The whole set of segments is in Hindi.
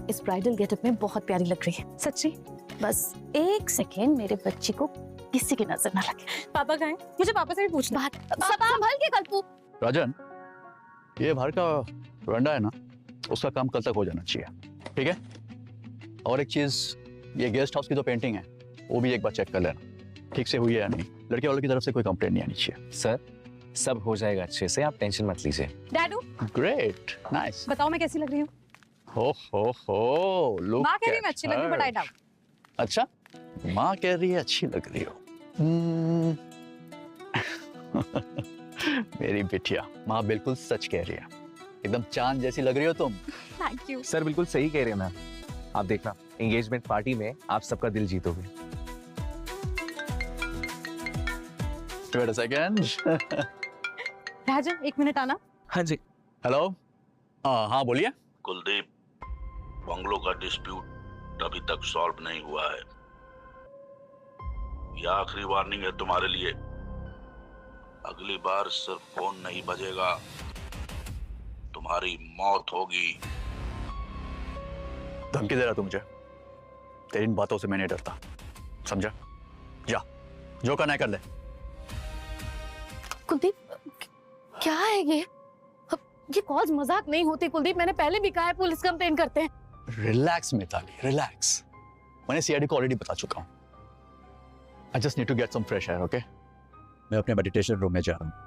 इस ब्राइडल गेटअप में बहुत प्यारी लग रही है। सच्ची? बस एक सेकेंड, मेरे बच्चे को किसी की नजर ना लगे। पापा कहाँ हैं? मुझे पापा से भी पूछना। बात संभल के कल्पू। राजन, ये बाहर का वरांडा है ना, उसका काम कल तक हो जाना चाहिए, ठीक है? और एक चीज, ये गेस्ट हाउस की जो पेंटिंग है वो भी एक बार चेक कर लेना, ठीक से हुई है या नहीं। लड़के वालों की तरफ से कोई कंप्लेंट नहीं आनी चाहिए। सर, सब हो जाएगा अच्छे से, आप टेंशन मत लीजिए। डैडू, ग्रेट, नाइस। बताओ मैं कैसी लग रही हूँ? हो लुक। माँ कह रही है मैं अच्छी लग रही हूँ, बट आई डाउट। अच्छा, माँ कह रही है अच्छी लग रही हो। मेरी बिटिया, माँ बिल्कुल सच कह रही है, एकदम चांद जैसी लग रही हो तुम। Thank you. सर बिल्कुल सही कह रहे हैं मैम। आप देखना, एंगेजमेंट पार्टी में आप सबका दिल जीतोगे। Wait a second. Rajan, 1 minute आना। हाँ जी। हेलो, हाँ बोलिए। कुलदीप, बंगलों का डिस्प्यूट अभी तक सॉल्व नहीं हुआ है। यह आखिरी वार्निंग है तुम्हारे लिए। अगली बार सिर्फ फोन नहीं बजेगा, तुम्हारी मौत होगी। धमकी दे रहा तू मुझे? तेरी इन बातों से मैं नहीं डरता, समझा? जा, जो करना है कर ले। कुलदीप, क्या है ये? अब ये कॉल्स मजाक नहीं होती कुलदीप, मैंने पहले भी कहा है पुलिस कंप्लेन करते हैं। Relax Mitali, relax. मैंने सीआईडी को ऑलरेडी बता चुका हूँ। I just need to get some fresh air, okay? मैं अपने मेडिटेशन रूम में जा रहा हूँ।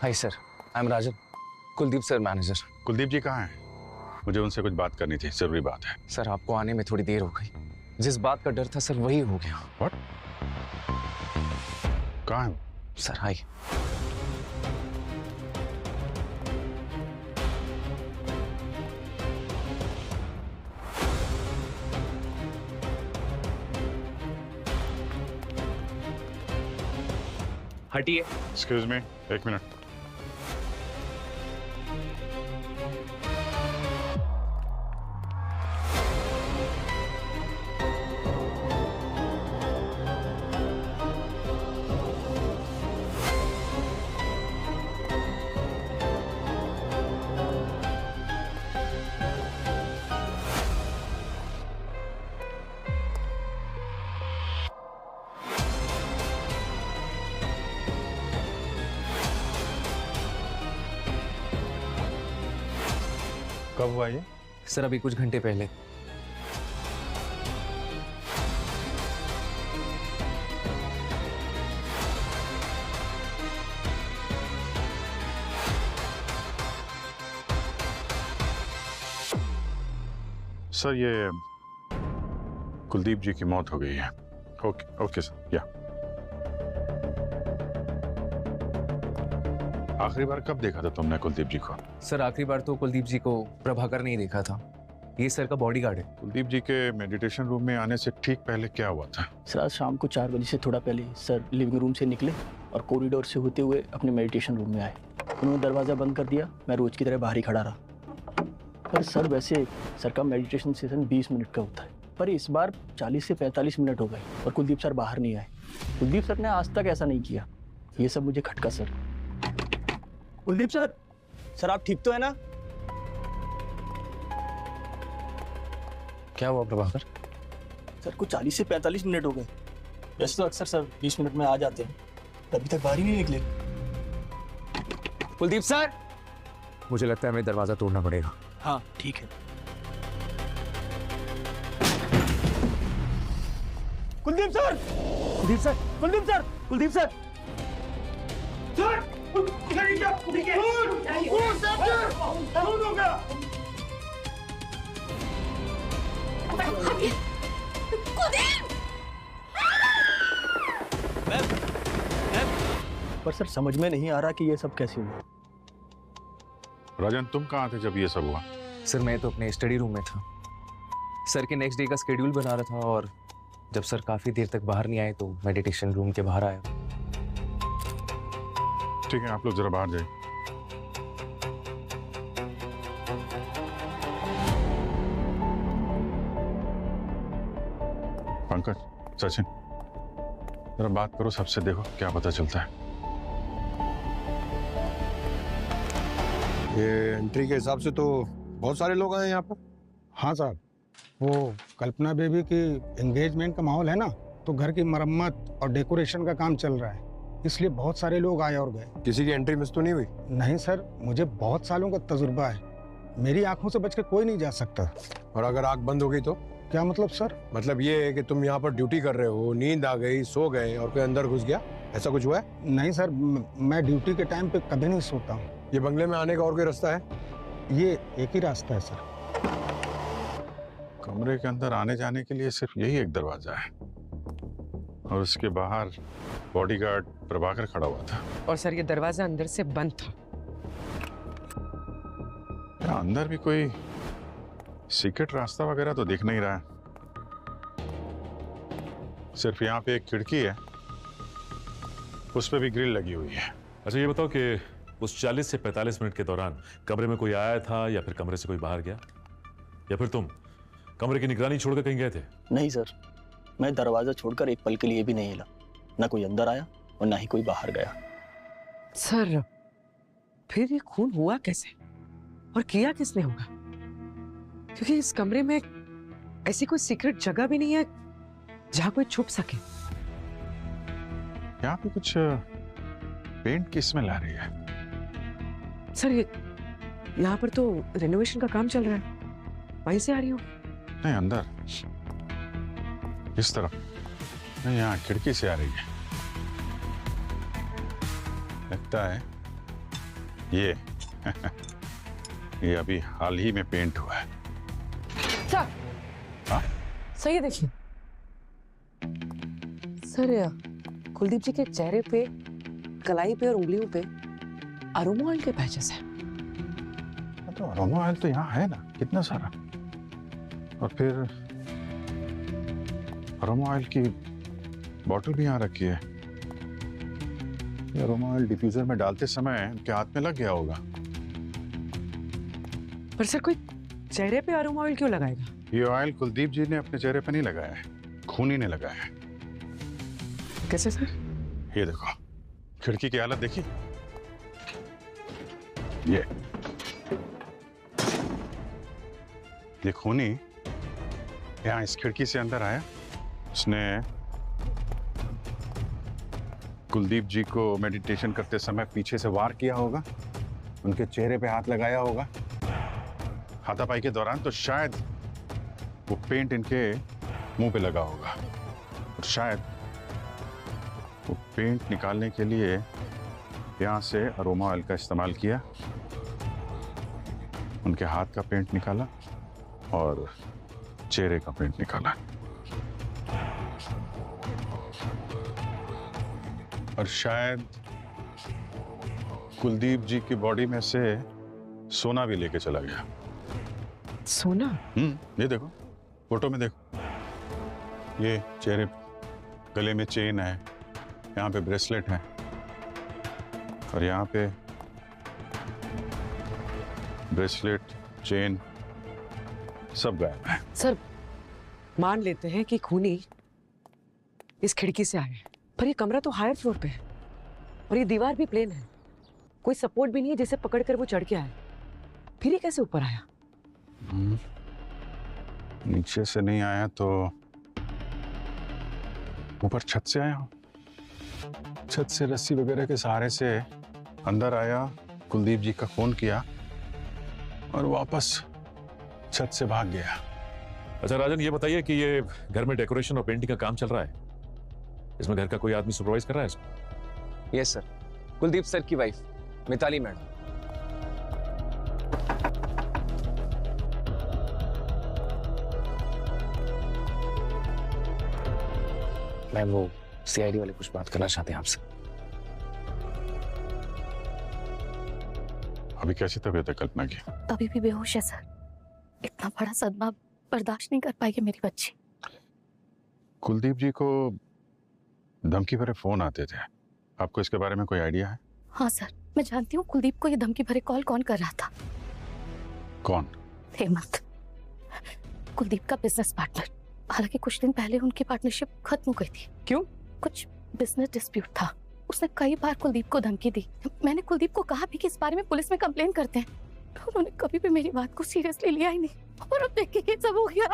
Hi sir, I am Rajan, Kuldeep sir manager. Kuldeep ji कहाँ हैं? मुझे उनसे कुछ बात करनी थी, जरूरी बात है। सर आपको आने में थोड़ी देर हो गई। जिस बात का डर था सर वही हो गया। व्हाट? कहाँ है? Sir hi. हटिए। Excuse me, 1 minute. कब हुआ ये? सर अभी कुछ घंटे पहले। सर ये कुलदीप जी की मौत हो गई है। ओके सर, या। आखिरी बार कब देखा था तुमने कुलदीप जी को? सर आखिरी बार तो कुलदीप जी को प्रभाकर नहीं देखा था। ये सर का बॉडीगार्ड है। कुलदीप जी के मेडिटेशन रूम में आने से ठीक पहले क्या हुआ था? सर आज शाम को 4 बजे से थोड़ा पहले सर लिविंग रूम से निकले और कॉरिडोर से होते हुए अपने मेडिटेशन रूम में आए। उन्होंने दरवाज़ा बंद कर दिया, मैं रोज की तरह बाहर ही खड़ा रहा। पर सर वैसे सर का मेडिटेशन सेशन 20 मिनट का होता है, पर इस बार 40 से 45 मिनट हो गए और कुलदीप सर बाहर नहीं आए। कुलदीप सर ने आज तक ऐसा नहीं किया। ये सब मुझे खटका सर। कुलदीप सर आप ठीक तो है ना? क्या हुआ प्रभाकर? सर को 40 से 45 मिनट हो गए। वैसे तो अक्सर सर 20 मिनट में आ जाते हैं, अभी तक बाहर ही नहीं निकले। कुलदीप सर, मुझे लगता है हमें दरवाजा तोड़ना पड़ेगा। हाँ ठीक है। Kuldeep sir, Kuldeep sir, Kuldeep sir, Kuldeep sir, sir, पर सर समझ में नहीं आ रहा कि ये सब कैसे हुआ। राजन, तुम कहाँ थे जब ये सब हुआ? सर मैं तो अपने स्टडी रूम में था। सर के नेक्स्ट डे का स्केड्यूल बना रहा था और जब सर काफी देर तक बाहर नहीं आए तो मेडिटेशन रूम के बाहर आया। ठीक है, आप लोग जरा बाहर जाइए। पंकज, सचिन, जरा बात करो सबसे, देखो क्या पता चलता है। ये एंट्री के हिसाब से तो बहुत सारे लोग आए यहाँ पर। हाँ साहब, वो कल्पना बेबी की एंगेजमेंट का माहौल है ना, तो घर की मरम्मत और डेकोरेशन का काम चल रहा है, इसलिए बहुत सारे लोग आए और गए। किसी की एंट्री मिस तो नहीं हुई? नहीं सर, मुझे बहुत सालों का तजुर्बा है, मेरी आंखों से बच के कोई नहीं जा सकता। और अगर आंख बंद हो गई तो? क्या मतलब सर? मतलब ये है कि तुम यहाँ पर ड्यूटी कर रहे हो, नींद आ गई, सो गए और कोई अंदर घुस गया, ऐसा कुछ हुआ है? नहीं सर, मैं ड्यूटी के टाइम पे कभी नहीं सोता हूँ। ये बंगले में आने का और कोई रास्ता है? ये एक ही रास्ता है सर। कमरे के अंदर आने जाने के लिए सिर्फ यही एक दरवाजा है और उसके बाहर बॉडीगार्ड प्रभाकर खड़ा हुआ था। और सर ये दरवाजा अंदर से बंद था। यहाँ अंदर भी कोई सीक्रेट रास्ता वगैरह तो दिख नहीं रहा है। सिर्फ यहाँ पे एक खिड़की है, उस पे भी ग्रिल लगी हुई है। अच्छा ये बताओ कि उस 40 से 45 मिनट के दौरान कमरे में कोई आया था या फिर कमरे से कोई बाहर गया, या फिर तुम कमरे की निगरानी छोड़कर कहीं गए थे? नहीं सर, मैं दरवाजा छोड़कर एक पल के लिए भी नहीं हिला। ना कोई अंदर आया और ना ही कोई बाहर गया। सर फिर ये खून हुआ कैसे और किया किसने होगा? क्योंकि इस कमरे में ऐसी कोई सीक्रेट जगह भी नहीं है जहां कोई छुप सके। यहाँ पे कुछ पेंट की स्मेल आ रही है। सर ये यहाँ पर तो रेनोवेशन का काम चल रहा है, वहीं से आ रही हो? नहीं, अंदर इस तरफ नहीं, यहाँ खिड़की से आ रही है। लगता है ये ये अभी हाल ही में पेंट हुआ है। सर, हाँ? सही है, देखिए सर कुलदीप जी के चेहरे पे, कलाई पे और उंगलियों पे अरोमा ऑयल के पैचेस हैं। तो अरोमा ऑयल तो यहाँ है ना, कितना सारा। और फिर अरोमा ऑयल की बॉटल भी यहाँ रखी है। ये अरोमा ऑयल डिफ्यूजर में डालते समय उनके हाथ में लग गया होगा। पर सर कोई चेहरे पे अरोमा ऑयल क्यों लगाएगा? ये ऑयल कुलदीप जी ने अपने चेहरे पे नहीं लगाया है, खूनी ने लगाया है। कैसे सर? ये देखो, खिड़की की हालत देखी। ये खूनी यहाँ इस खिड़की से अंदर आया, उसने कुलदीप जी को मेडिटेशन करते समय पीछे से वार किया होगा, उनके चेहरे पे हाथ लगाया होगा। हाथापाई के दौरान तो शायद वो पेंट इनके मुंह पे लगा होगा और शायद वो पेंट निकालने के लिए यहाँ से अरोमा ऑयल का इस्तेमाल किया, उनके हाथ का पेंट निकाला और चेहरे का पेंट निकाला। और शायद कुलदीप जी की बॉडी में से सोना भी लेके चला गया। सोना? ये देखो, फोटो में देखो, ये चेहरे, गले में चेन है, यहाँ पे ब्रेसलेट है और यहाँ पे ब्रेसलेट, चेन सब गायब है। सर मान लेते हैं कि खूनी इस खिड़की से आए, पर ये कमरा तो हायर फ्लोर पे है और ये दीवार भी प्लेन है, कोई सपोर्ट भी नहीं है जिसे पकड़कर वो चढ़ के आए। फिर ये कैसे ऊपर आया? नीचे से नहीं आया तो ऊपर छत से आया। छत से रस्सी वगैरह के सहारे से अंदर आया, कुलदीप जी का फोन किया और वापस छत से भाग गया। अच्छा राजन, ये बताइए कि ये घर में डेकोरेशन और पेंटिंग का काम चल रहा है, इसमें घर का कोई आदमी सुपरवाइज कर रहा है इसको? यस सर, कुलदीप सर की वाइफ मिताली मैडम। मैम वो सीआईडी वाले कुछ बात करना चाहते हैं आपसे। अभी कैसी तबीयत है कल्पना की? अभी भी बेहोश है सर। इतना बड़ा सदमा बर्दाश्त नहीं कर पाएगी मेरी बच्ची। कुलदीप जी को धमकी भरे फोन आते थे, आपको इसके बारे में कोई आइडिया है? हाँ सर, मैं जानती हूँ कुलदीप को ये धमकी भरे कॉल कौन कर रहा था। कौन? हेमंत, कुलदीप का बिजनेस पार्टनर। हालांकि कुछ दिन पहले उनकी पार्टनरशिप खत्म हो गई थी। क्यों? कुछ बिजनेस डिस्प्यूट था। उसने कई बार कुलदीप को धमकी दी। मैंने कुलदीप को कहा भी कि इस बारे में पुलिस में कंप्लेन करते हैं, तो उन्होंने कभी भी मेरी बात को सीरियसली लिया ही नहीं। और अब देखिए ये सब हो गया।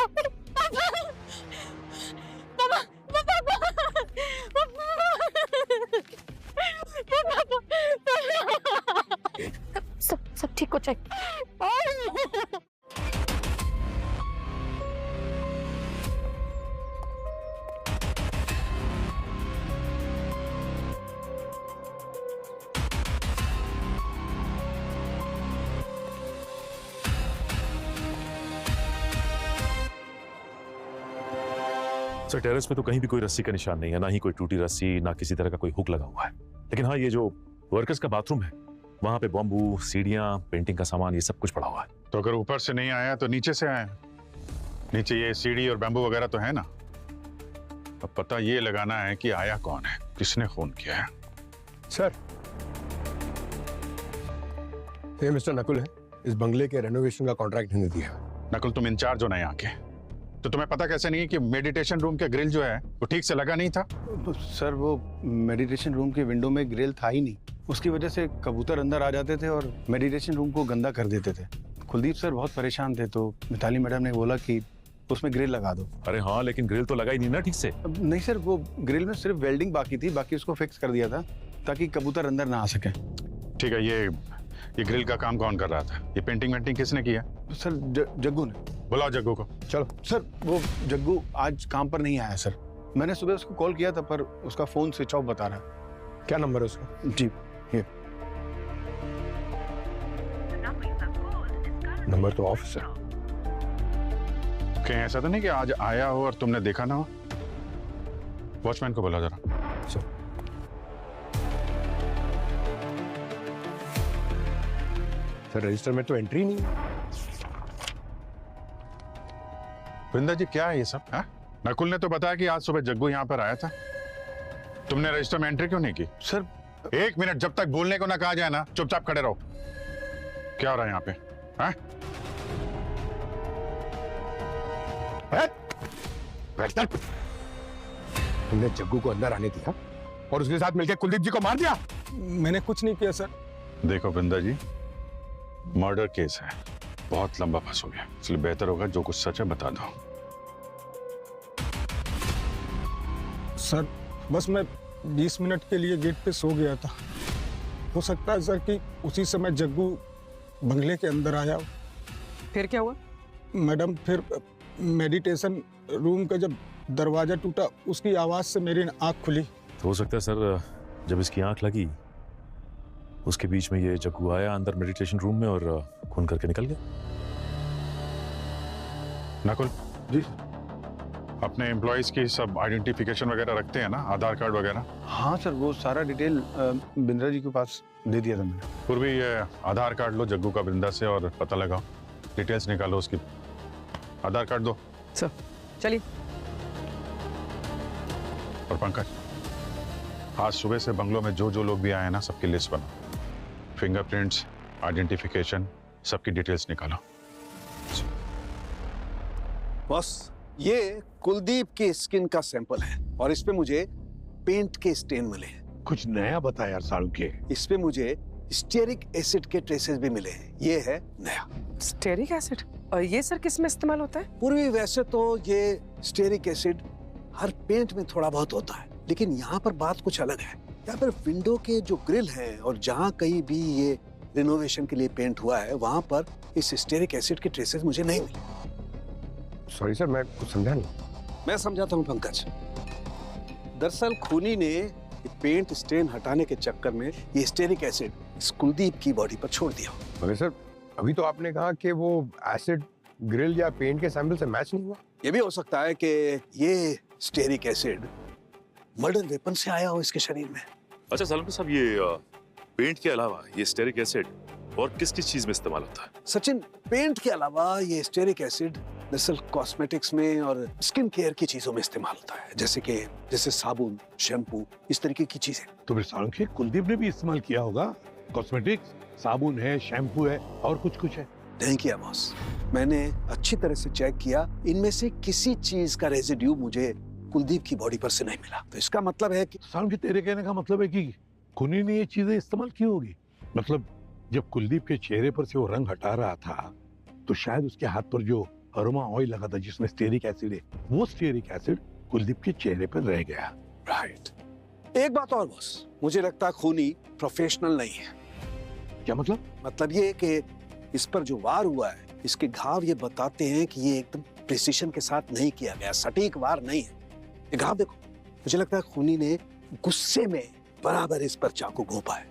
सब ठीक हो जाए। सर टेरेस पे तो कहीं भी कोई रस्सी का निशान नहीं है, ना ही कोई टूटी रस्सी, ना किसी तरह का कोई हुक लगा हुआ है। लेकिन हाँ, ये जो वर्कर्स का बाथरूम है वहां पे बॉम्बू, सीढ़ियां, पेंटिंग का सामान, ये सब कुछ पड़ा हुआ है। तो अगर ऊपर से नहीं आया तो नीचे से आया? नीचे ये सीढ़ी और बैम्बू वगैरह तो है ना। अब पता ये लगाना है कि आया कौन है, किसने फोन किया है। सर, ये मिस्टर नकुल है, इस बंगले के रेनोवेशन का कॉन्ट्रैक्ट इन्हें दिया। नकुल, तुम इंचार्ज हो ना यहाँ के, तो तुम्हें पता कैसे नहीं कि मेडिटेशन रूम के ग्रिल जो है वो ठीक से लगा नहीं था? तो सर वो मेडिटेशन रूम के विंडो में ग्रिल था ही नहीं, उसकी वजह से कबूतर अंदर आ जाते थे और मेडिटेशन रूम को गंदा कर देते थे। कुलदीप सर बहुत परेशान थे, तो मिताली मैडम ने बोला कि उसमें ग्रिल लगा दो। अरे हाँ, लेकिन ग्रिल तो लगा ही नहीं ना ठीक से। नहीं सर, वो ग्रिल में सिर्फ वेल्डिंग बाकी थी, बाकी उसको फिक्स कर दिया था ताकि कबूतर अंदर ना आ सके। ठीक है, ये ग्रिल का काम कौन कर रहा था? ये पेंटिंग वेंटिंग किसने किया? सर जग्गू ने। बुलाओ जग्गू को। चलो सर, वो जग्गू आज काम पर नहीं आया सर। मैंने सुबह उसको कॉल किया था पर उसका फोन स्विच ऑफ बता रहा है। क्या नंबर है उसका? जी ये नंबर तो ऑफ है। कहीं ऐसा तो नहीं कि आज आया हो और तुमने देखा ना हो? वॉचमैन को बुला जरा। सर रजिस्टर में तो एंट्री नहीं है। वृंदा जी, क्या है ये सब? हाँ? नकुल ने तो बताया कि आज सुबह जग्गू यहाँ पर आया था। तुमने रजिस्टर में एंट्री क्यों नहीं की? सर 1 मिनट, जब तक बोलने को ना कहा जाए ना, चुपचाप खड़े रहो। क्या हो रहा है यहाँ पे? हाँ? तुमने जग्गू को अंदर आने दिया और उसके साथ मिलकर कुलदीप जी को मार दिया? मैंने कुछ नहीं किया सर। देखो वृंदा जी, मर्डर केस है, बहुत लंबा फंसोगे, इसलिए बेहतर होगा जो कुछ सच है बता दो। सर बस मैं 20 मिनट के लिए गेट पे सो गया था। हो सकता है सर कि उसी समय जग्गू बंगले के अंदर आया। फिर क्या हुआ? मैडम, फिर मेडिटेशन रूम का जब दरवाजा टूटा, उसकी आवाज से मेरी आंख खुली। तो हो सकता है सर, जब इसकी आंख लगी उसके बीच में ये जग्गू आया अंदर मेडिटेशन रूम में और खून करके निकल गया। नकुल जी, अपने एम्प्लॉयज की सब आइडेंटिफिकेशन वगैरह रखते हैं ना, आधार कार्ड वगैरह? हाँ सर, वो सारा डिटेल बिंद्रा जी के पास दे दिया था मैंने। पूर्वी, ये आधार कार्ड लो जग्गू का बिंदा से और पता लगाओ, डिटेल्स निकालो उसकी। आधार कार्ड दो सर। चलिए। और पंकज, आज सुबह से बंगलों में जो जो लोग भी आए हैं ना, सबकी लिस्ट बनाओ। फिंगरप्रिंट्स, आइडेंटिफिकेशन, सबकी डिटेल्स निकालो। बॉस, ये कुलदीप की स्किन का सैंपल है और इस पे मुझे पेंट के स्टेन मिले हैं। कुछ नया बता यार साड़ू के। इस पे मुझे स्टेरिक एसिड के ट्रेसेस भी मिले हैं। ये है नया। Stearic acid? और ये सर किस में इस्तेमाल होता है? पूर्वी वैसे तो ये स्टेरिक एसिड हर पेंट में थोड़ा बहुत होता है, लेकिन यहाँ पर बात कुछ अलग है। यहाँ पर विंडो के जो ग्रिल हैं और जहाँ कहीं भी ये रिनोवेशन के लिए पेंट हुआ है वहां पर इस स्टेरिक एसिड के ट्रेसेस मुझे नहीं मिले। सॉरी सर, मैं कुछ समझा नहीं। मैं समझाता हूँ पंकज। दरअसल खूनी ने पेंट स्टेन हटाने के चक्कर में ये स्टेरिक एसिड इस कुलदीप की बॉडी पर छोड़ दिया। मगर सर, अभी तो आपने कहा कि वो एसिड ग्रिल या पेंट के सैंपल से मैच नहीं हुआ। ये भी हो सकता है कि ये स्टेरिक एसिड मर्डर वेपन से आया हो इसके शरीर में। अच्छा सलमान साहब, ये पेंट के अलावा ये स्टेरिक एसिड और किस किस चीज में इस्तेमाल होता है? सचिन, पेंट के अलावा ये स्टेरिक एसिड दरअसल कॉस्मेटिक्स में और स्किन केयर की चीजों में इस्तेमाल होता है, जैसे साबुन, शैम्पू, इस तरीके की चीजें। तो फिर सालुंखे कुलदीप ने भी इस्तेमाल किया होगा। कॉस्मेटिक्स, साबुन है, शैम्पू है और कुछ है। नहीं किया बॉस, मैंने अच्छी तरह से चेक किया, इनमें से किसी चीज का रेजिड्यू मुझे कुलदीप की बॉडी पर से नहीं मिला। तो इसका मतलब है कि सालुंखे, तेरे कहने का मतलब है कि खूनी ने ये चीजें इस्तेमाल की होगी। मतलब जब कुलदीप के चेहरे पर से वो रंग हटा रहा था तो शायद उसके हाथ पर जो अरोमा ऑयल लगा था जिसमें स्टेरिक एसिड है, वो स्टेरिक एसिड कुलदीप के चेहरे पर रह गया। राइट। एक बात और बॉस, मुझे लगता है खूनी प्रोफेशनल नहीं है। क्या मतलब? मतलब ये कि इस पर जो वार हुआ है, इसके घाव ये बताते हैं कि ये एकदम प्रिसीशन के साथ नहीं किया गया, सटीक वार नहीं है। ये घाव देखो, मुझे लगता है खूनी ने गुस्से में बराबर इस पर चाकू घोंपा है,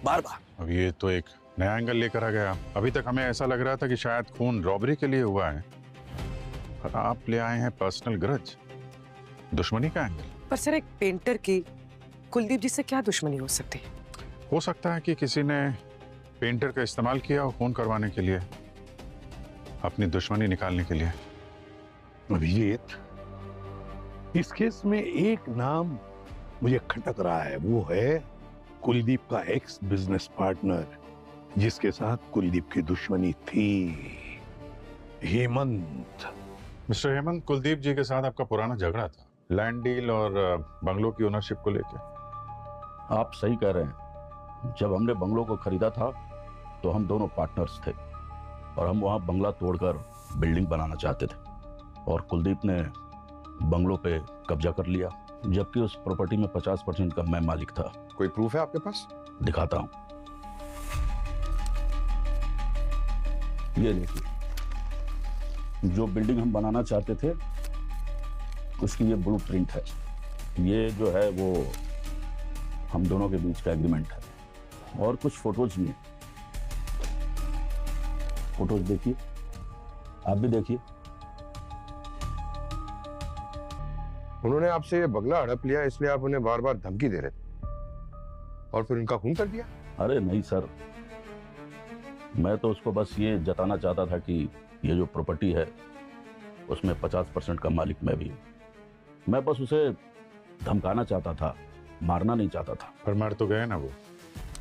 बार बार। अब ये तो एक नया एंगल लेकर आ गया। अभी तक हमें ऐसा लग रहा था कि शायद खून रॉबरी के लिए हुआ है, पर आप ले आए हैं पर्सनल ग्रज, दुश्मनी का एंगल। पर सर, एक पेंटर की कुलदीप जी से क्या दुश्मनी हो सकती है? हो सकता है कि किसी ने पेंटर का इस्तेमाल किया हो खून करवाने के लिए, अपनी दुश्मनी निकालने के लिए। अभिजीत, इस केस में एक नाम मुझे खटक रहा है, वो है कुलदीप का एक्स बिजनेस पार्टनर जिसके साथ कुलदीप की दुश्मनी थी, हेमंत। मिस्टर हेमंत, कुलदीप जी के साथ आपका पुराना झगड़ा था लैंड डील और बंगलो की ओनरशिप को लेकर। आप सही कह रहे हैं। जब हमने बंगलो को खरीदा था तो हम दोनों पार्टनर्स थे और हम वहाँ बंगला तोड़कर बिल्डिंग बनाना चाहते थे और कुलदीप ने बंगलो पे कब्जा कर लिया, जबकि उस प्रॉपर्टी में 50% का मैं मालिक था। कोई प्रूफ है आपके पास? दिखाता हूँ। ये देखिए, जो बिल्डिंग हम बनाना चाहते थे उसकी ये ब्लूप्रिंट है। ये जो है वो हम दोनों के बीच का एग्रीमेंट है और कुछ फोटोज भी हैं। फोटोज देखिए, आप भी देखिए। उन्होंने आपसे ये बंगला हड़प लिया इसलिए आप उन्हें बार बार धमकी दे रहे थे और फिर उनका खून कर दिया? अरे नहीं सर, मैं तो उसको बस ये जताना चाहता था कि ये जो प्रॉपर्टी है उसमें 50% का मालिक मैं भी हूँ। मैं बस उसे धमकाना चाहता था, मारना नहीं चाहता था। पर मर तो गए ना वो।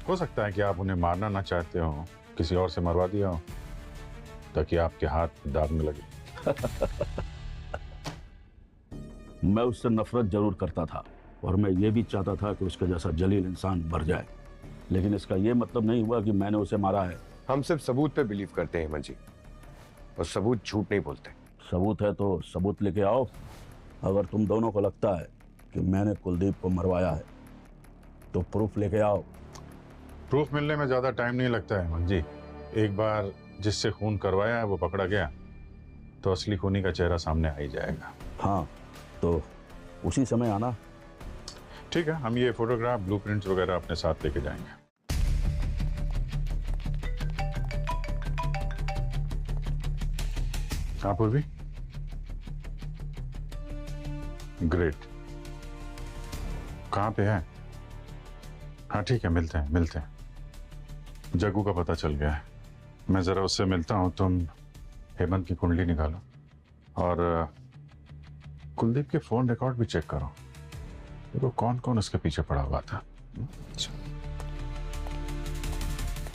हो सकता है कि आप उन्हें मारना ना चाहते हो, किसी और से मरवा दिया हो ताकि आपके हाथ दाग न लगे। मैं उससे नफरत जरूर करता था और मैं ये भी चाहता था कि उसके जैसा जलील इंसान मर जाए, लेकिन इसका ये मतलब नहीं हुआ कि मैंने उसे मारा है। हम सिर्फ सबूत पे बिलीव करते हैं हेमंत जी, और सबूत झूठ नहीं बोलते। सबूत है तो सबूत लेके आओ। अगर तुम दोनों को लगता है कि मैंने कुलदीप को मरवाया है तो प्रूफ लेके आओ। प्रूफ मिलने में ज्यादा टाइम नहीं लगता है हेमंत जी। एक बार जिससे खून करवाया है वो पकड़ा गया तो असली खूनी का चेहरा सामने आ ही जाएगा। हाँ, तो उसी समय आना। ठीक है, हम ये फोटोग्राफ, ब्लूप्रिंट्स वगैरह अपने साथ लेके जाएंगे। हाँ पूर्वी, ग्रेट। कहाँ पे है? हाँ ठीक है, मिलते हैं। जग्गू का पता चल गया है, मैं जरा उससे मिलता हूँ। तुम हेमंत की कुंडली निकालो और कुलदीप के फोन रिकॉर्ड भी चेक करो, देखो कौन कौन उसके पीछे पड़ा हुआ था।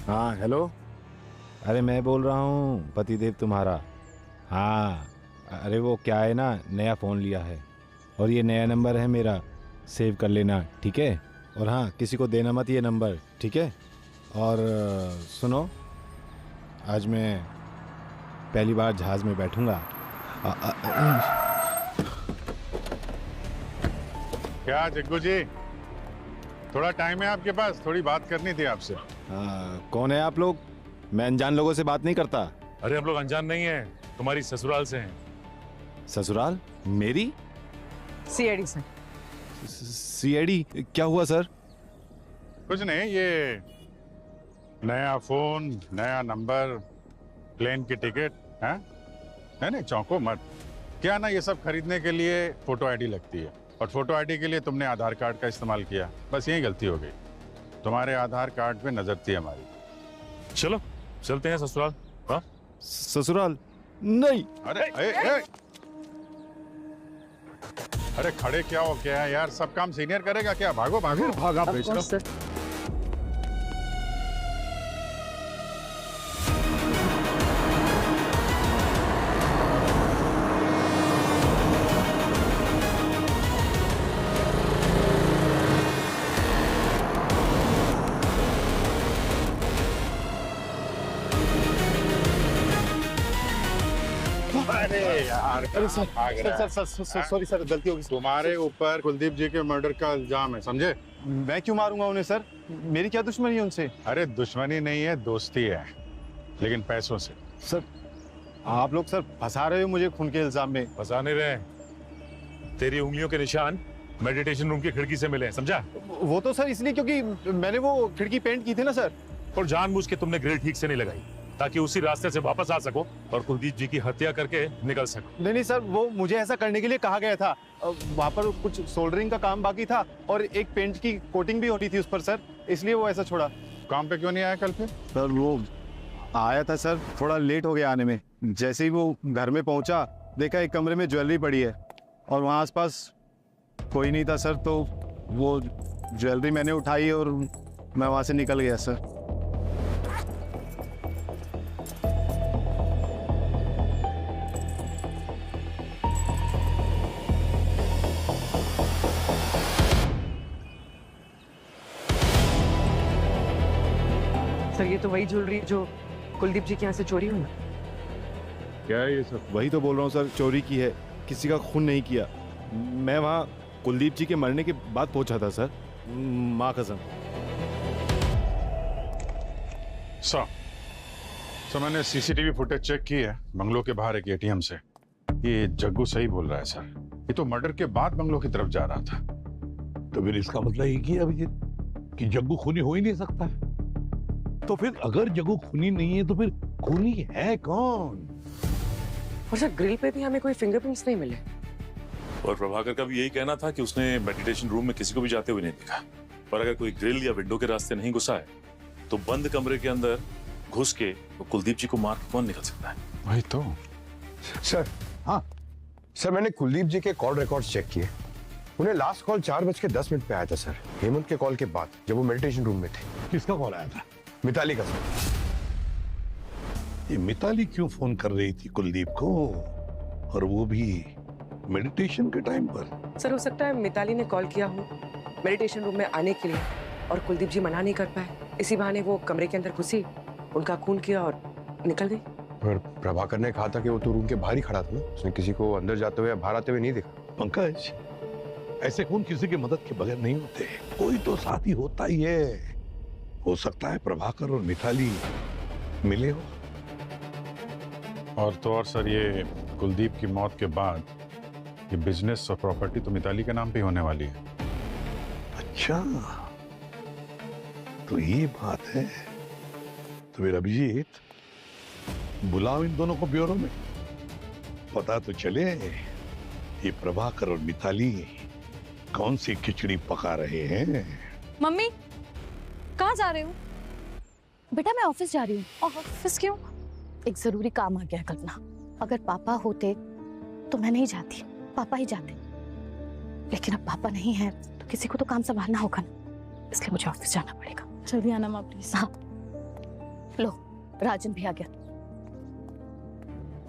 हाँ हेलो, अरे मैं बोल रहा हूँ पतिदेव तुम्हारा। हाँ अरे वो क्या है ना, नया फ़ोन लिया है और ये नया नंबर है मेरा, सेव कर लेना ठीक है। और हाँ, किसी को देना मत ये नंबर, ठीक है। और सुनो, आज मैं पहली बार जहाज़ में बैठूंगा। क्या जग्गू जी, थोड़ा टाइम है आपके पास? थोड़ी बात करनी थी आपसे। कौन है आप लोग? मैं अनजान लोगों से बात नहीं करता। अरे हम लोग अनजान नहीं है, तुम्हारी ससुराल से हैं। ससुराल? मेरी? CID sir. सीआईडी? क्या हुआ सर? कुछ नहीं, ये नया फोन, नया नंबर, प्लेन की टिकट है। नहीं चौंको मत। क्या ना, ये सब खरीदने के लिए फोटो आईडी लगती है, और फोटो आईडी के लिए तुमने आधार कार्ड का इस्तेमाल किया। बस यही गलती हो गई। तुम्हारे आधार कार्ड पे नजर थी हमारी। चलो चलते हैं ससुराल। हाँ ससुराल? नहीं। अरे खड़े क्या हो क्या है यार? सब काम सीनियर करेगा क्या? भागो भागो। भागा बेच। अरे यार, अरे सर सॉरी सर, गलती हो गई। तुम्हारे ऊपर कुलदीप जी के मर्डर का इल्जाम है, समझे? मैं क्यों मारूंगा उन्हें सर? मेरी क्या दुश्मनी है उनसे? अरे दुश्मनी नहीं है, दोस्ती है, लेकिन पैसों से। सर आप लोग सर फंसा रहे हो मुझे खून के इल्जाम में। फंसा नहीं रहे, तेरी उंगलियों के निशान मेडिटेशन रूम की खिड़की से मिले, समझा? वो तो सर इसलिए क्योंकि मैंने वो खिड़की पेंट की थी ना सर। और जानबूझ के तुमने ग्रिल ठीक से नहीं लगाई ताकि उसी रास्ते से वापस आ सको और कुलदीप जी की हत्या करके निकल सको। नहीं सर, वो मुझे ऐसा करने के लिए कहा गया था। वहाँ पर कुछ सोल्डरिंग का काम बाकी था और एक पेंट की कोटिंग भी होनी थी उस पर सर, इसलिए वो ऐसा छोड़ा। काम पे क्यों नहीं आया कल फिर? सर वो आया था सर, थोड़ा लेट हो गया आने में। जैसे ही वो घर में पहुंचा, देखा एक कमरे में ज्वेलरी पड़ी है और वहाँ आसपास कोई नहीं था सर, तो वो ज्वेलरी मैंने उठाई और मैं वहाँ से निकल गया सर। सर ये तो वही ज्वेलरी जो कुलदीप जी के यहाँ से चोरी हुई। क्या है ये सब? वही तो बोल रहा हूँ सर, चोरी की है, किसी का खून नहीं किया। मैं वहाँ कुलदीप जी के मरने के बाद पहुंचा था सर, माँ कसम। सर मैंने सीसीटीवी फुटेज चेक की है बंगलों के बाहर एक एटीएम से। ये जग्गू सही बोल रहा है सर, ये तो मर्डर के बाद बंगलों की तरफ जा रहा था। तो फिर इसका मतलब ये किया अभिजीत कि जग्गू खूनी हो ही नहीं सकता। तो फिर अगर जग्गू खूनी नहीं है तो फिर खूनी है कौन? और सर ग्रिल पे भी हमें कोई फिंगरप्रिंट्स नहीं मिले। और प्रभाकर का भी यही कहना था कि उसने मेडिटेशन रूम में किसी को भी जाते हुए नहीं देखा। पर अगर कोई ग्रिल या विंडो के रास्ते नहीं घुसा है तो बंद कमरे के अंदर घुस के तो कुलदीप जी को मार के कौन निकल सकता है? वही तो। सर हाँ सर, मैंने कुलदीप जी के कॉल रिकॉर्ड्स चेक किए। उन्हें लास्ट कॉल 4:10 पे आया था सर, हेमंत के कॉल के बाद, जब वो मेडिटेशन रूम में थे। किसका कॉल आया था? मिताली का सर। ये मिताली क्यों फोन कर रही थी कुलदीप को, और वो भी मेडिटेशन के टाइम पर? सर हो सकता है मिताली ने कॉल किया हो मेडिटेशन रूम में आने के लिए और कुलदीप जी मना नहीं कर पाए, इसी बहाने वो कमरे के अंदर घुसी, उनका खून किया और निकल गई। पर प्रभाकर ने कहा था कि वो तो रूम के बाहर ही खड़ा था ना, उसने किसी को अंदर जाते हुए या बाहर आते हुए नहीं देखा। पंकज, ऐसे खून किसी की मदद के बगैर नहीं होते, कोई तो साथी होता ही है। हो सकता है प्रभाकर और मिताली मिले हो। और तो और सर, ये कुलदीप की मौत के बाद ये बिजनेस और प्रॉपर्टी तो मिताली के नाम पे होने वाली है। अच्छा, तो ये बात है। तो फिर अभिजीत, बुलाओ इन दोनों को ब्यूरो में, पता तो चले ये प्रभाकर और मिताली कौन सी खिचड़ी पका रहे हैं। मम्मी कहाँ जा रहे हो? बेटा मैं ऑफिस जा रही हूँ। ऑफिस क्यों? एक जरूरी काम आ गया कल्पना, अगर पापा होते तो मैं नहीं जाती, पापा ही जाते। लेकिन अब पापा नहीं है तो किसी को तो काम संभालना होगा ना, इसलिए मुझे ऑफिस जाना पड़ेगा। जल्दी आना माँ प्लीज। हाँ लो, राजन भी आ गया।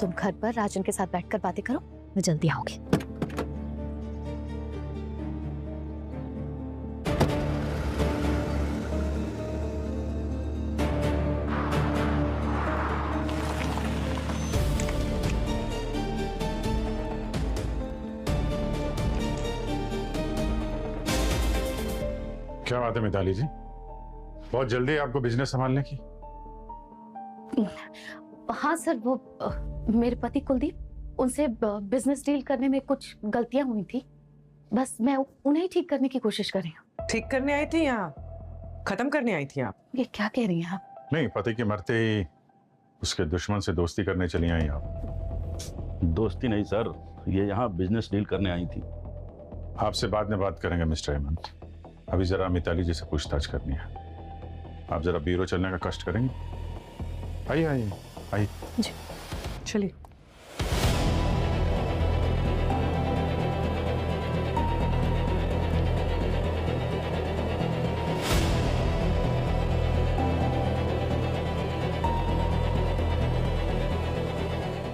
तुम घर पर राजन के साथ बैठकर बातें करो, मैं जल्दी आऊंगी। क्या बात है मिताली जी, बहुत जल्दी आपको बिजनेस संभालने की? हाँ सर, वो मेरे पति कुलदीप, उनसे बिजनेस डील करने में कुछ गलतियां हुई थी, बस मैं उन्हें ठीक करने की कोशिश कर रही हूँ। ठीक करने आई थी या खत्म करने आई थी आप? ये क्या कह रही हैं आप? नहीं, पति के मरते ही उसके दुश्मन से दोस्ती करने चली आई आप? दोस्ती नहीं सर, ये यहाँ बिजनेस डील करने आई थी। आपसे बाद में बात करेंगे मिस्टर हेमंत, अभी जरा मिताली जी से पूछताछ करनी है। आप जरा ब्यूरो चलने का कष्ट करेंगे? आइए आइए आइए। जी चलिए।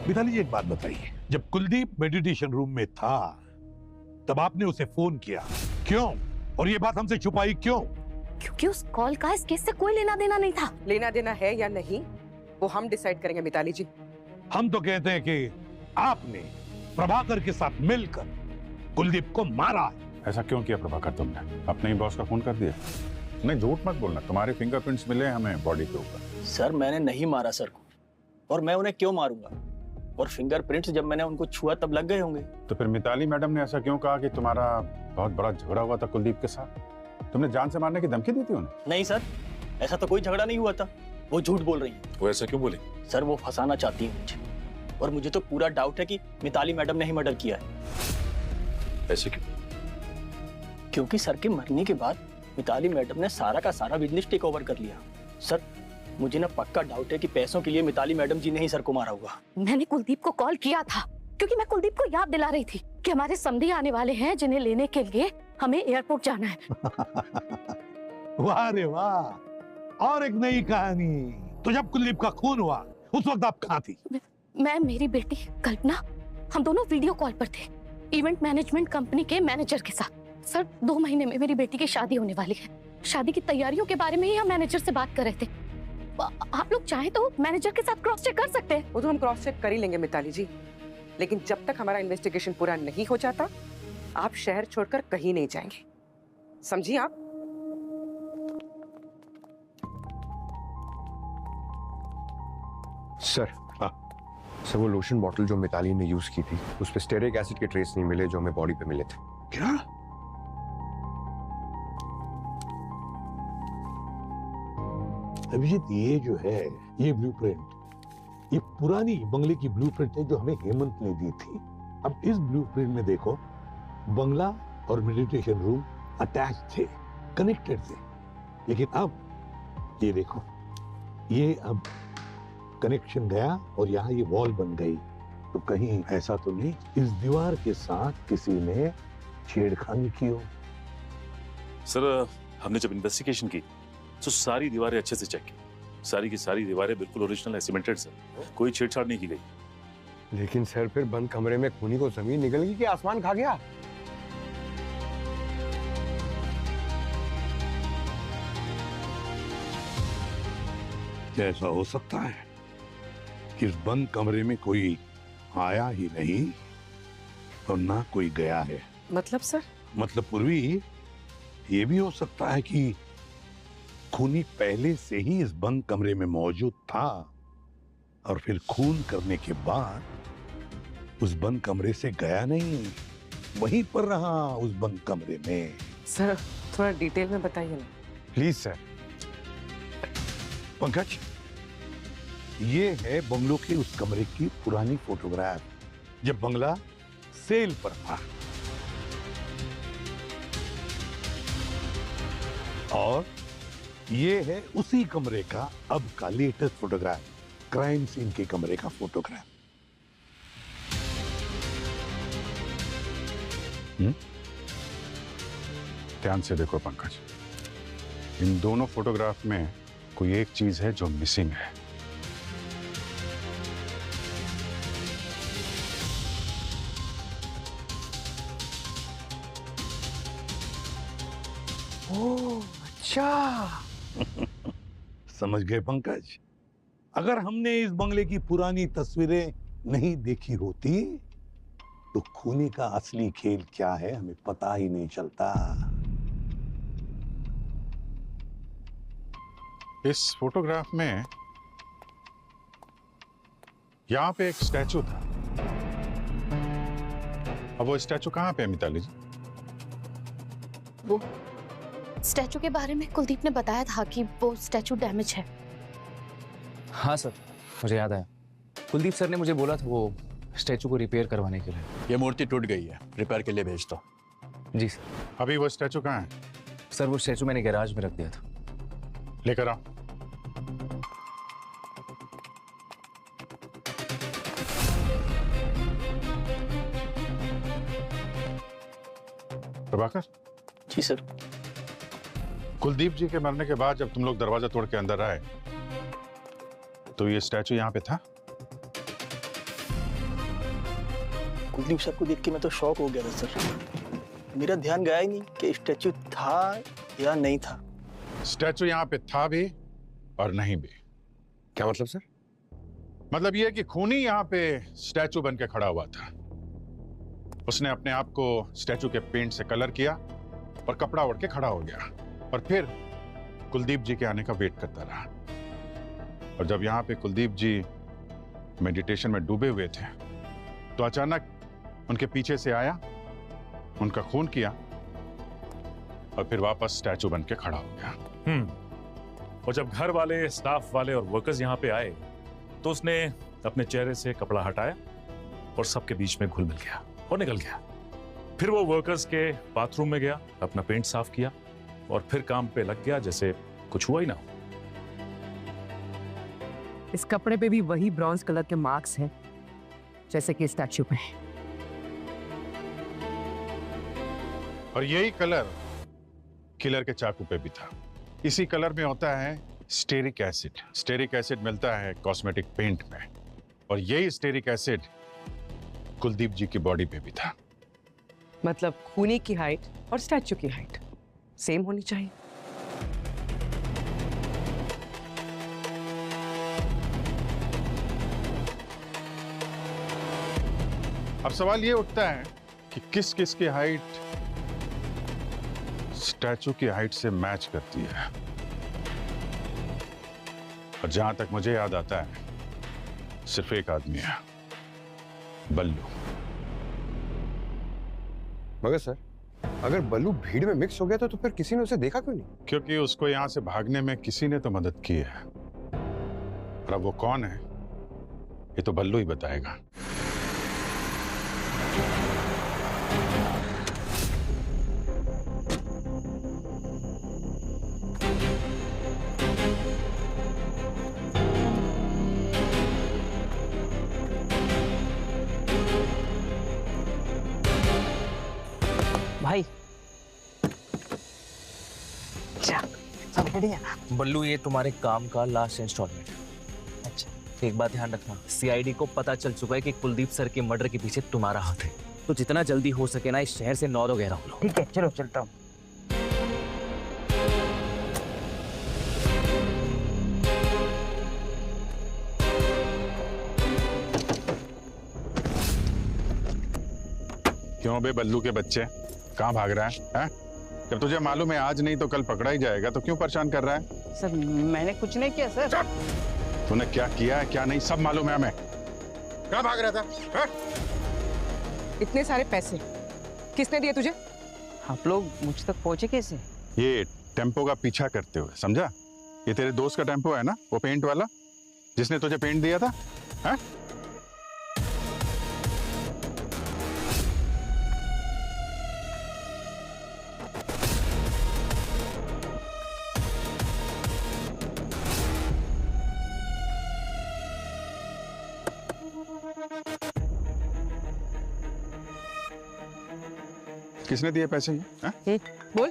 मिताली जी एक बात बताइए, जब कुलदीप मेडिटेशन रूम में था तब आपने उसे फोन किया क्यों, और ये बात हमसे छुपाई क्यों? क्योंकि उस कॉल का इस केस से कोई लेना देना नहीं था। लेना देना है या नहीं वो हम डिसाइड करेंगे मिताली जी। हम तो कहते हैं कि आपने प्रभाकर के साथ मिलकर कुलदीप को मारा है। ऐसा क्यों किया प्रभाकर तुमने? अपने ही बॉस का खून कर दिया? नहीं, झूठ मत बोलना, तुम्हारे फिंगरप्रिंट्स मिले हमें बॉडी के ऊपर। सर मैंने नहीं मारा सर को, और मैं उन्हें क्यों मारूंगा? और फिंगरप्रिंट्स जब मैंने उनको छुआ तब लग गए होंगे। तो फिर मिताली मैडम ने ऐसा क्यों कहा कि तुम्हारा बहुत बड़ा झगड़ा हुआ था कुलदीप के साथ? तुमने जान से मारने की धमकी दी थी उन्हें? नहीं सर, ऐसा तो कोई झगड़ा नहीं हुआ था, वो झूठ बोल रही है। वो ऐसा क्यों बोले? सर वो फंसाना चाहती है मुझे, और मुझे तो पूरा डाउट है कि मिताली मैडम ने ही मर्डर किया है। ऐसे क्यों? क्योंकि सर के मरने के बाद मिताली मैडम ने सारा का सारा बिजनेस टेक ओवर कर लिया। सर मुझे ना पक्का डाउट है कि पैसों के लिए मिताली मैडम जी ने ही सर को मारा होगा। मैंने कुलदीप को कॉल किया था क्योंकि मैं कुलदीप को याद दिला रही थी कि हमारे समधी आने वाले हैं जिन्हें लेने के लिए हमें एयरपोर्ट जाना है। वाह रे वाह, और एक नई कहानी। तो जब कुलदीप का खून हुआ उस वक्त आप कहाँ थी? मैं, मेरी बेटी कल्पना, हम दोनों वीडियो कॉल पर थे इवेंट मैनेजमेंट कंपनी के मैनेजर के साथ। सर 2 महीने में मेरी बेटी की शादी होने वाली है। शादी की तैयारियों के बारे में ही हम मैनेजर से बात कर रहे थे। आप लोग चाहें तो मैनेजर के साथ क्रॉस चेक कर सकते हैं। वो तो हम क्रॉस चेक कर ही लेंगे मिताली जी, लेकिन जब तक हमारा इन्वेस्टिगेशन पूरा नहीं हो जाता आप शहर छोड़कर कहीं नहीं जाएंगे, समझिए आप? सर सर वो लोशन बॉटल जो मिताली ने यूज की थी उस पे स्टेरिक एसिड के ट्रेस नहीं मिले जो हमें बॉडी पे मिले थे। क्या? अभिजीत, ये जो है ये ब्लूप्रिंट, ये पुरानी बंगले की ब्लूप्रिंट है जो हमें हेमंत ने दी थी। अब इस ब्लूप्रिंट में देखो, बंगला और मेडिटेशन रूम अटैच थे, कनेक्टेड थे, लेकिन अब ये देखो, ये अब कनेक्शन गया और यहाँ ये वॉल बन गई। तो कहीं ऐसा तो नहीं इस दीवार के साथ किसी ने छेड़खानी की हो? सर हमने जब इन्वेस्टिगेशन की तो सारी दीवारें अच्छे से चेक की, सारी की सारी दीवारें बिल्कुल ओरिजिनल है, सीमेंटेड सर, कोई छेड़छाड़ नहीं की गई। लेकिन सर फिर बंद कमरे में खूनी को जमीन निकल गई कि आसमान खा गया? क्या ऐसा हो सकता है कि इस बंद कमरे में कोई आया ही नहीं और ना कोई गया है? मतलब सर? मतलब पूर्वी, ये भी हो सकता है कि खूनी पहले से ही इस बंद कमरे में मौजूद था और फिर खून करने के बाद उस बंद कमरे से गया नहीं, वहीं पर रहा उस बंद कमरे में। सर थोड़ा डिटेल में बताइए ना प्लीज सर। पंकज, ये है बंगलों के उस कमरे की पुरानी फोटोग्राफ जब बंगला सेल पर था, और ये है उसी कमरे का अब का लेटेस्ट फोटोग्राफ, क्राइम सीन के कमरे का फोटोग्राफ। ध्यान से देखो पंकज, इन दोनों फोटोग्राफ में कोई एक चीज है जो मिसिंग है। ओह अच्छा। समझ गए पंकज, अगर हमने इस बंगले की पुरानी तस्वीरें नहीं देखी होती तो खूनी का असली खेल क्या है हमें पता ही नहीं चलता। इस फोटोग्राफ में यहां पे एक स्टैचू था। अब वो स्टैचू कहां पे है मिताली जी? वो स्टैचू के बारे में कुलदीप ने बताया था कि वो स्टैचू डैमेज है। हाँ सर, मुझे याद आया। कुलदीप सर ने मुझे बोला था वो स्टैचू को रिपेयर करवाने के लिए। ये मूर्ति टूट गई है, रिपेयर के लिए भेज दो। जी सर। अभी वो स्टैचू कहाँ है? सर वो स्टैचू मैंने गैराज में रख दिया था। लेकर आओ। प्रभाकर। जी सर। कुलदीप जी के मरने के बाद जब तुम लोग दरवाजा तोड़ के अंदर आए तो ये स्टैचू यहाँ पे था? कुलदीप सर को देख के मैं तो शॉक हो गया था सर। मेरा ध्यान गया ही नहीं कि स्टैचू था या नहीं था। स्टैचू यहाँ पे था भी और नहीं भी। क्या मतलब सर? मतलब ये कि खूनी यहाँ पे स्टैचू बन के खड़ा हुआ था। उसने अपने आप को स्टैचू के पेंट से कलर किया और कपड़ा ओढ़ के खड़ा हो गया और फिर कुलदीप जी के आने का वेट करता रहा। और जब यहाँ पे कुलदीप जी मेडिटेशन में डूबे हुए थे तो अचानक उनके पीछे से आया, उनका खून किया और फिर वापस स्टैचू बन के खड़ा हो गया। और जब घर वाले, स्टाफ वाले और वर्कर्स यहाँ पे आए तो उसने अपने चेहरे से कपड़ा हटाया और सबके बीच में घुल मिल गया और निकल गया। फिर वो वर्कर्स के बाथरूम में गया, अपना पेंट साफ किया और फिर काम पे लग गया जैसे कुछ हुआ ही ना हो। इस कपड़े पे भी वही ब्रॉन्ज कलर के मार्क्स हैं जैसे कि स्टैचू पे। और यही कलर किलर के चाकू पे भी था। इसी कलर में होता है स्टेरिक एसिड। स्टेरिक एसिड मिलता है कॉस्मेटिक पेंट में और यही स्टेरिक एसिड कुलदीप जी की बॉडी पे भी था। मतलब खूनी की हाइट और स्टैचू की हाइट सेम होनी चाहिए। अब सवाल ये उठता है कि किस किस की हाइट स्टैचू की हाइट से मैच करती है। और जहां तक मुझे याद आता है सिर्फ एक आदमी है, बल्लू। मगर सर, अगर बल्लू भीड़ में मिक्स हो गया तो फिर किसी ने उसे देखा क्यों नहीं? क्योंकि उसको यहां से भागने में किसी ने तो मदद की है। और अब वो कौन है ये तो बल्लू ही बताएगा। भाई क्या सब बढ़िया? बल्लू ये तुम्हारे काम का लास्ट इंस्टॉलमेंट। अच्छा, एक बात ध्यान रखना, सीआईडी को पता चल चुका है कि कुलदीप सर के मर्डर के पीछे तुम्हारा हाथ है। तो जितना जल्दी हो सके ना इस शहर से नौ वगैरह हो लो। ठीक है, चलो चलता हूँ। क्यों बे बल्लू के बच्चे, कहाँ भाग रहा है? जब तुझे मालूम है आज नहीं तो कल पकड़ा ही जाएगा तो क्यों परेशान कर रहा है? सर मैंने कुछ नहीं किया सर। तूने क्या किया है क्या नहीं सब मालूम है हमें। कहाँ भाग रहा था? है? इतने सारे पैसे किसने दिए तुझे? आप लोग मुझ तक पहुंचे कैसे? ये टेम्पो का पीछा करते हुए, समझा? ये तेरे दोस्त का टेम्पो है ना, वो पेंट वाला जिसने तुझे पेंट दिया था, है? किसने दिए पैसे ये? बोल।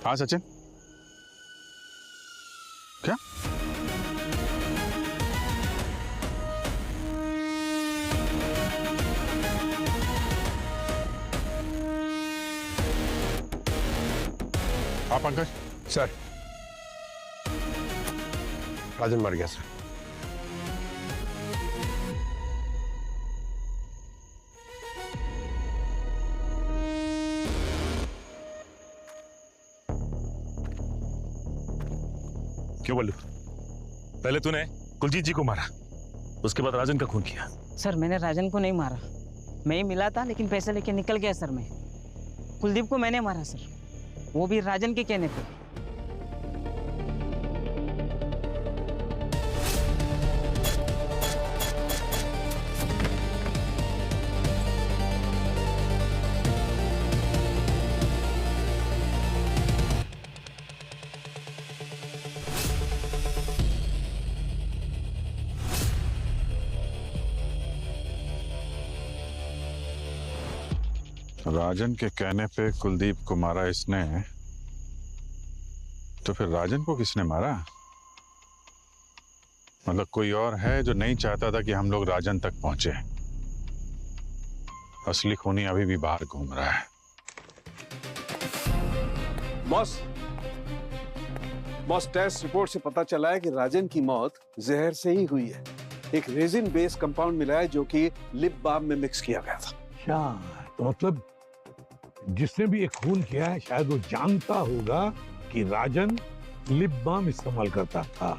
हाँ सचिन, क्या? हाँ पंकज। सर, राजन मर गया सर। क्यों बल्लू? पहले तूने कुलजीत जी को मारा, उसके बाद राजन का खून किया। सर मैंने राजन को नहीं मारा, मैं ही मिला था लेकिन पैसे लेके निकल गया सर। मैं कुलदीप को मैंने मारा सर, वो भी राजन के कहने पे। राजन के कहने पे कुलदीप को मारा इसने, तो फिर राजन को किसने मारा? मतलब कोई और है जो नहीं चाहता था कि हम लोग राजन तक पहुंचे। असली खूनी अभी भी बाहर घूम रहा है। बॉस टेस्ट रिपोर्ट से पता चला है कि राजन की मौत जहर से ही हुई है। एक रेजिन बेस्ड कंपाउंड मिला है जो कि लिप बाम में मिक्स किया गया था। क्या तो मतलब जिसने भी ये खून किया है शायद वो जानता होगा कि राजन लिप बाम इस्तेमाल करता था।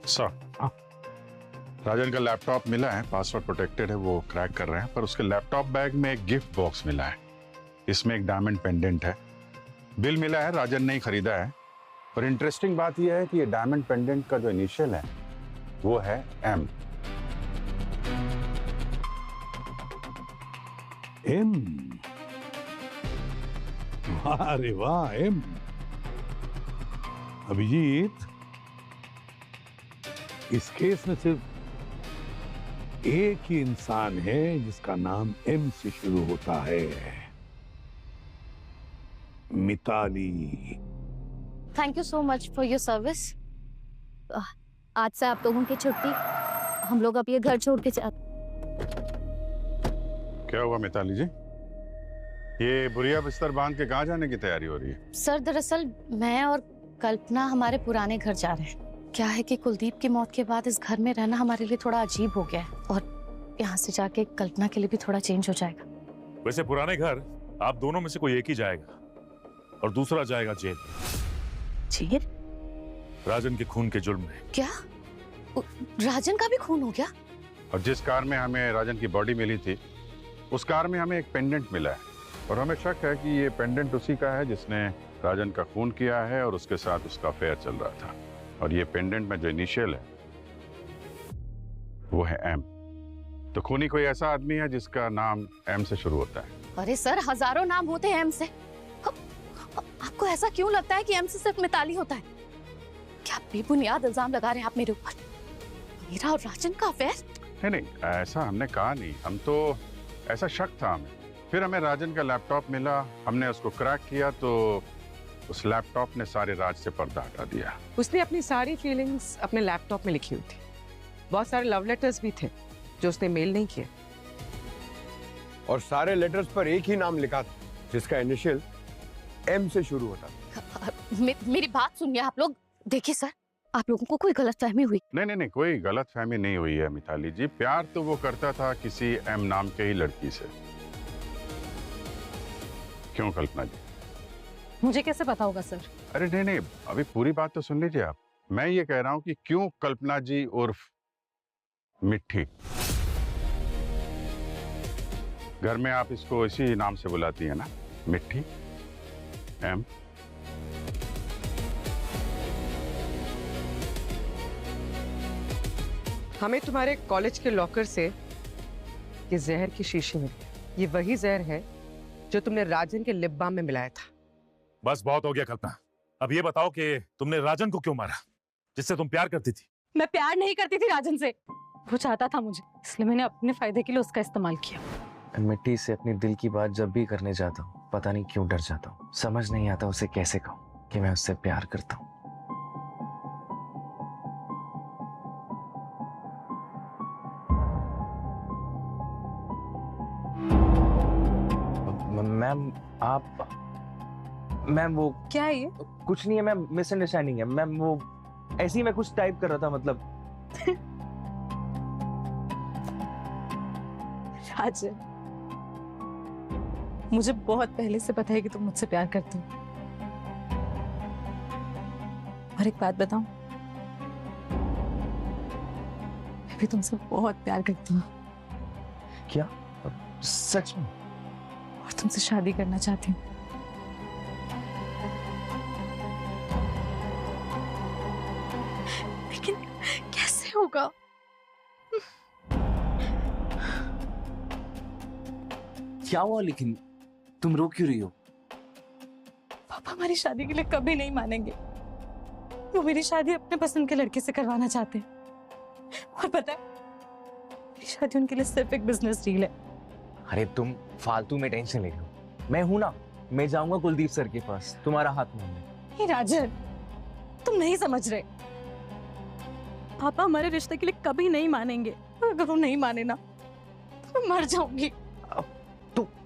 सर, राजन का लैपटॉप मिला है, पासवर्ड प्रोटेक्टेड है, वो क्रैक कर रहे हैं, पर उसके लैपटॉप बैग में एक गिफ्ट बॉक्स मिला है। इसमें एक डायमंड पेंडेंट है। बिल मिला है, राजन ने ही खरीदा है। और इंटरेस्टिंग बात यह है कि ये डायमंड पेंडेंट का जो इनिशियल है वो है एम। एम? अरे वाह एम। अभिजीत, इस केस में सिर्फ एक ही इंसान है जिसका नाम एम से शुरू होता है, Mithali. Thank you so much for your service. आज से आप लोगों की छुट्टी, हम लोग अब ये घर छोड़ के क्या हुआ मिताली जी? ये बुरिया बिस्तर बांध के कहाँ जाने की तैयारी हो रही है? सर दरअसल मैं और कल्पना हमारे पुराने घर जा रहे हैं। क्या है कि कुलदीप की मौत के बाद इस घर में रहना हमारे लिए थोड़ा अजीब हो गया है और यहाँ से जाके कल्पना के लिए भी थोड़ा चेंज हो जाएगा। वैसे पुराने घर आप दोनों में से कोई एक ही जाएगा और दूसरा जाएगा जेल। जेल? राजन के खून के जुर्म में। क्या राजन का भी खून हो गया? और जिस कार में हमें राजन की बॉडी मिली थी उस कार में हमें एक पेंडेंट मिला है और हमें शक है कि ये पेंडेंट उसी का है जिसने राजन का खून किया है और उसके साथ उसका अफेयर चल रहा था। और ये पेंडेंट में जो इनिशियल है वो है एम। तो खूनी कोई ऐसा आदमी है जिसका नाम एम से शुरू होता है। अरे सर, हजारों नाम होते हैं एम से। आपको ऐसा क्यों लगता है कि एम से सिर्फ मिताली होता है? क्या बेबुनियाद इल्जाम लगा रहे हैं आप मेरे ऊपर? मेरा और राजन का अफेयर? नहीं, ऐसा हमने कहा नहीं। हम तो ऐसा शक था हमें। फिर हमें राजन का लैपटॉप मिला, हमने उसको क्रैक किया तो उस लैपटॉप ने सारे राज से पर्दा हटा दिया। उसने अपनी सारी फीलिंग्स अपने लैपटॉप में लिखी हुई थी। बहुत सारे लव लेटर्स भी थे जो उसने मेल नहीं किए। और सारे लेटर्स पर एक ही नाम लिखा था जिसका इनिशियल एम से शुरू होता था। मेरी बात सुनिए आप लोग। देखिए सर, आप लोगों को कोई गलतफहमी हुई? नहीं, कोई गलतफहमी नहीं हुई है मिताली जी। प्यार तो वो करता था किसी एम नाम के ही लड़की से। क्यों कल्पना जी? मुझे कैसे पता होगा सर? अरे नहीं, अभी पूरी बात तो सुन लीजिए आप। मैं ये कह रहा हूं कि क्यों कल्पना जी उर्फ मिट्टी, घर में आप इसको इसी नाम से बुलाती है ना, मिट्टी, एम। हमें तुम्हारे कॉलेज के लॉकर से ये जहर की शीशी मिली। ये वही जहर है जो तुमने राजन के लिप बाम में मिलाया था। बस बहुत हो गया कल्पना। अब ये बताओ कि तुमने राजन को क्यों मारा, जिससे तुम प्यार करती थी? मैं प्यार नहीं करती थी राजन से, वो चाहता था मुझे, इसलिए मैंने अपने फायदे के लिए उसका इस्तेमाल किया। मिट्टी से अपनी दिल की बात जब भी करने जाता हूँ पता नहीं क्यों डर जाता हूँ। समझ नहीं आता उसे कैसे कहूँ कि मैं उससे प्यार करता हूँ। मैम वो क्या है ये? कुछ नहीं है मैम, मिसअंडरस्टैंडिंग है मैम। वो ऐसे ही मैं कुछ टाइप कर रहा था मतलब। राजन, मुझे बहुत पहले से पता है कि तुम मुझसे प्यार करते हो और एक बात बताऊं, मैं भी तुमसे बहुत प्यार करती हूँ। क्या? सच में? और तुमसे शादी करना चाहती हूँ। लेकिन कैसे होगा? क्या हुआ लेकिन? तुम रो क्यों रही हो? पापा हमारी शादी के लिए कभी नहीं मानेंगे। वो मेरी शादी अपने पसंद के लड़के से करवाना चाहते हैं। और पता है, मेरी शादी उनके लिए सिर्फ एक बिजनेस डील है। अरे तुम फालतू में टेंशन ले रही हो। मैं हूं ना, मैं जाऊंगा कुलदीप सर के पास तुम्हारा हाथ मांगने। हे राजन, तुम नहीं समझ रहे। पापा हमारे रिश्ते के लिए कभी नहीं मानेंगे। और अगर वो नहीं माने ना, तो मैं मर जाऊंगी।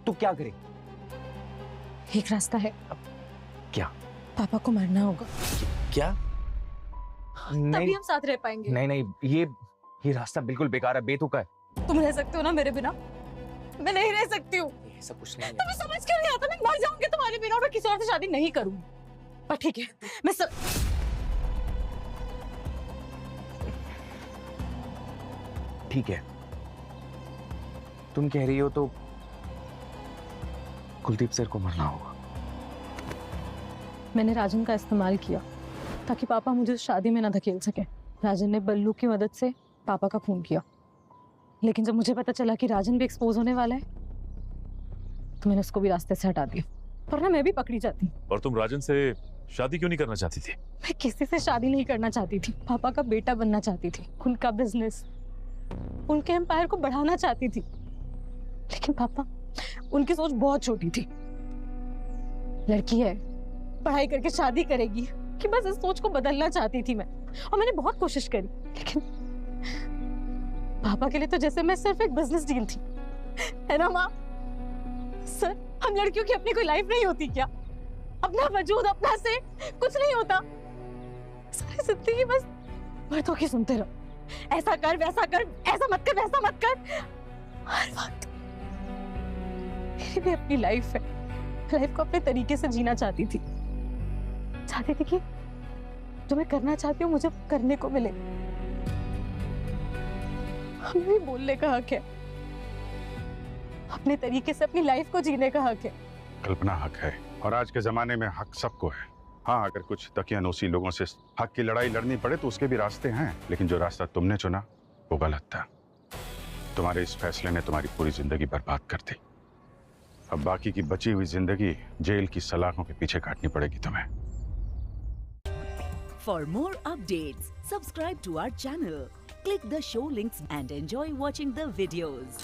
तू क्या करे? एक रास्ता है। क्या? पापा को मरना होगा। क्या? तभी हम साथ रह पाएंगे। नहीं नहीं, ये रास्ता बिल्कुल बेकार है, बेतुका है। तुम रह सकते हो ना मेरे बिना? मैं नहीं रह सकती हूँ। ऐसा कुछ नहीं है। तुम्हें समझ क्यों नहीं आता? मैं मर जाऊंगी तुम्हारे बिना और मैं किसी और से शादी नहीं करूंगी। पर ठीक है, मैं ठीक है, तुम कह रही हो तो कुलदीप सर को मरना होगा। मैंने राजन का इस्तेमाल किया ताकि पापा मुझे शादी में ना धकेल सके। राजन ने बल्लू की मदद से पापा का खून किया, लेकिन जब मुझे पता चला कि राजन भी एक्सपोज होने वाला है, तो मैंने उसको भी रास्ते से हटा दिया, वरना मैं भी पकड़ी जाती। और तुम राजन से शादी क्यों नहीं करना चाहती थी? मैं किसी से शादी नहीं करना चाहती थी। पापा का बेटा बनना चाहती थी, उनका बिजनेस, उनके एम्पायर को बढ़ाना चाहती थी। लेकिन पापा, उनकी सोच बहुत छोटी थी। लड़की है, पढ़ाई करके शादी करेगी, कि बस इस सोच को बदलना चाहती थी मैं। और मैंने बहुत कोशिश करी, लेकिन पापा के लिए तो जैसे मैं सिर्फ एक बिजनेस डील थी, है ना माँ? सर, हम लड़कियों की अपनी कोई लाइफ नहीं होती क्या? अपना वजूद, अपना से कुछ नहीं होता। सारी जिंदगी बस मर्दों की सुनते रहो। ऐसा कर, वैसा कर, ऐसा मत कर, वैसा मत कर। हर वक्त मेरी भी अपनी लाइफ है। लाइफ को अपने तरीके से जीना चाहती थी। चाहती थी कि जो मैं करना चाहती हूँ मुझे करने को मिले। हमें भी बोलने का हक है, अपने तरीके से अपनी लाइफ को जीने का हक है। कल्पना, हक है, और आज के जमाने में हक सबको है। हाँ, अगर कुछ दकियानूसी लोगों से हक की लड़ाई लड़नी पड़े तो उसके भी रास्ते हैं, लेकिन जो रास्ता तुमने चुना वो गलत था। तुम्हारे इस फैसले ने तुम्हारी पूरी जिंदगी बर्बाद कर दी। अब बाकी की बची हुई जिंदगी जेल की सलाखों के पीछे काटनी पड़ेगी तुम्हें। For more updates, subscribe to our channel, click the show links and enjoy watching the videos.